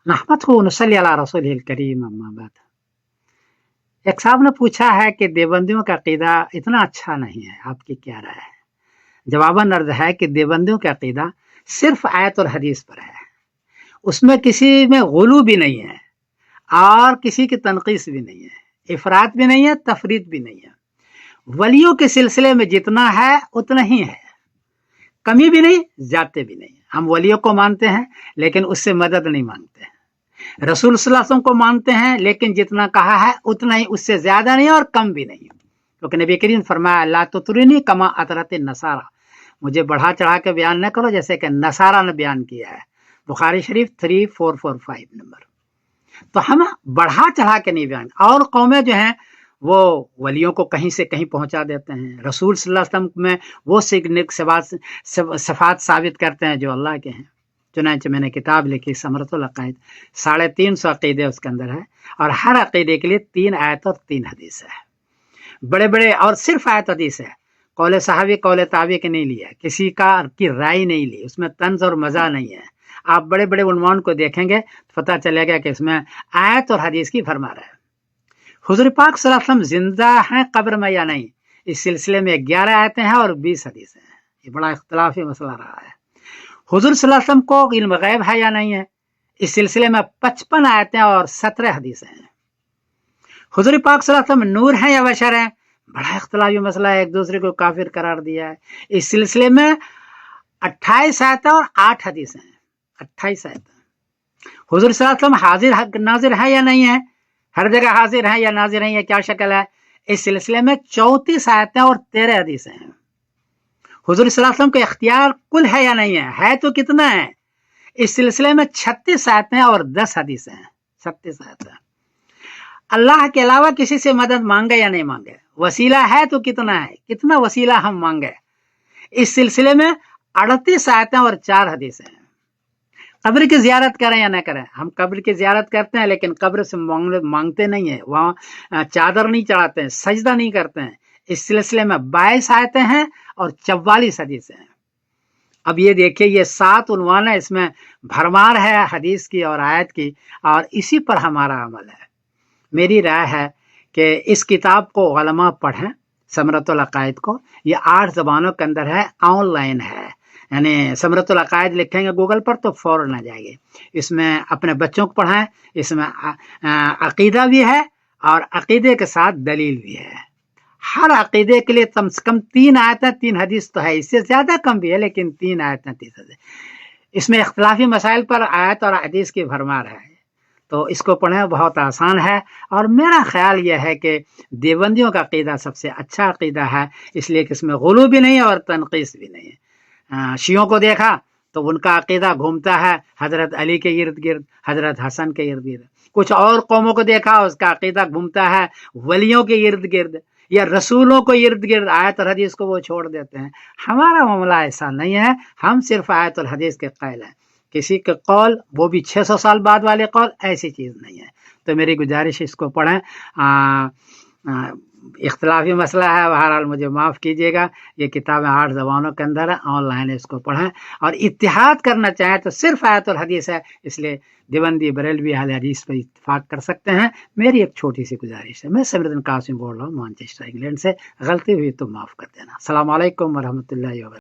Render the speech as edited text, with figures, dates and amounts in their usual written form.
नहमदहु व नसल्ली अला रसूलिहिल करीम अम्मा बाद। एक साहब ने पूछा है कि देवबंदियों का अकीदा इतना अच्छा नहीं है, आपकी क्या राय है? जवाबन अर्ज है कि देवबंदियों का अकीदा सिर्फ आयत और हदीस पर है, उसमें किसी में गुलू भी नहीं है और किसी की तनकीस भी नहीं है, इफरात भी नहीं है, तफरीत भी नहीं है। वलियों के सिलसिले में जितना है उतना ही है, कमी भी नहीं, जाते भी नहीं। हम वलियों को मानते हैं लेकिन उससे मदद नहीं मांगते हैं। रसूल सल्लल्लाहु अलैहि वसल्लम को मानते हैं लेकिन जितना कहा है उतना ही, उससे ज्यादा नहीं और कम भी नहीं। क्योंकि नबी करीम फरमाया ला तुतरीनी कमा अतरत नसारा, मुझे बढ़ा चढ़ा के बयान न करो जैसे कि नसारा ने बयान किया है। बुखारी शरीफ 3445 नंबर। तो हम बढ़ा चढ़ा के नहीं बयान। और कौमें जो हैं वो वलियों को कहीं से कहीं पहुंचा देते हैं, रसूल सल्लल्लाहु अलैहि वसल्लम में वो सिफात साबित करते हैं जो अल्लाह के हैं। चुनांचे मैंने किताब लिखी समरतुल अकायद, 350 अकीदे उसके अंदर है और हर अकीदे के लिए 3 आयत और 3 हदीस है, बड़े बड़े। और सिर्फ आयत हदीस है, कौले सहाबी कौले ताबी के नहीं लिया, किसी का की राय नहीं ली, उसमें तंज और मजा नहीं है। आप बड़े बड़े उन्वान को देखेंगे तो पता चलेगा कि इसमें आयत और हदीस की फरमान है। हुजूर पाक सल्लल्लाहु अलैहि वसल्लम जिंदा हैं कब्र में या नहीं, इस सिलसिले में 11 आयतें हैं और 20 हदीसें हैं। ये बड़ा इख्तलाफी मसला रहा है। हुजूर सल्लल्लाहु अलैहि वसल्लम को इल्म गैब है या नहीं है, इस सिलसिले में 55 आयतें और 17 हदीसें हैं। हुजूर पाक सल्लल्लाहु अलैहि वसल्लम नूर हैं या बशर हैं, बड़ा इख्तलाफी मसला है, एक दूसरे को काफिर करार दिया है। इस सिलसिले में 28 आयतें और 8 हदीसें हैं, 28 आयतें। हुजूर सल्लल्लाहु अलैहि वसल्लम हाजिर नाजिर है या नहीं है, हर जगह हाजिर है या नाजिर है, या क्या शक्ल है, इस सिलसिले में 34 आयतें और 13 हदीसें हैं। हुजूर सल्लल्लाहु अलैहि वसल्लम का इख्तियार कुल है या नहीं है तो कितना है, इस सिलसिले में 36 आयतें और 10 हदीसें हैं, 36 आयतें। अल्लाह के अलावा किसी से मदद मांगे या नहीं मांगे, वसीला है तो कितना है, कितना वसीला हम मांगे, इस सिलसिले में 38 आयतें और 4 हदीसें हैं। कब्र की जियारत करें या न करें, हम कब्र की जियारत करते हैं लेकिन कब्र से मांगते नहीं है, वहां चादर नहीं चढ़ाते हैं, सजदा नहीं करते हैं। इस सिलसिले में 22 आयतें हैं और 44 हदीसें हैं। अब ये देखिए, ये 7 उन्वान है, इसमें भरमार है हदीस की और आयत की, और इसी पर हमारा अमल है। मेरी राय है कि इस किताब को उलमा पढ़ें, समरतुल अकायद को। ये 8 जबानों के अंदर है, ऑनलाइन है, यानी समरतुल अकायद लिखेंगे गूगल पर तो फौरन आ जाएगी। इसमें अपने बच्चों को पढ़ाएं, इसमें अकीदा भी है और अकीदे के साथ दलील भी है। हर अकीदे के लिए कम से कम 3 आयतें 3 हदीस तो है, इससे ज्यादा कम भी है लेकिन 3 आयतें 3 हदीस। इसमें इख्तिलाफी मसाइल पर आयत और हदीस की भरमार है, तो इसको पढ़ें, बहुत आसान है। और मेरा ख्याल यह है कि देवबंदियों का अकीदा सबसे अच्छा अकीदा है, इसलिए कि इसमें गुलू भी नहीं है और तनकीस भी नहीं है। शियों को देखा तो उनका अकीदा घूमता है हजरत अली के इर्द गिर्द, हजरत हसन के इर्द गिर्द। कुछ और कौमों को देखा, उसका अकीदा घूमता है वलियों के इर्द गिर्द या रसूलों को इर्द गिर्द, आयत और हदीस को वो छोड़ देते हैं। हमारा मामला ऐसा नहीं है, हम सिर्फ आयत और हदीस के कायल हैं। किसी के कौल, वो भी 600 साल बाद वाले कौल, ऐसी चीज नहीं है। तो मेरी गुजारिश, इसको पढ़ें। इख्तिलाफी मसला है, बहरहाल मुझे माफ़ कीजिएगा। ये किताबें 8 ज़बानों के अंदर है, ऑनलाइन है, इसको पढ़ें। और इत्तिहाद करना चाहें तो सिर्फ आयत और हदीस है, इसलिए देवबंदी बरेलवी अहले हदीस पर इत्तिफाक कर सकते हैं। मेरी एक छोटी सी गुजारिश है। मैं समीरुद्दीन कासिम बोल रहा हूँ मैनचेस्टर इंग्लैंड से, गलती हुई तो माफ़ कर देना। अस्सलाम वालेकुम व रहमतुल्लाहि व बरकातहू।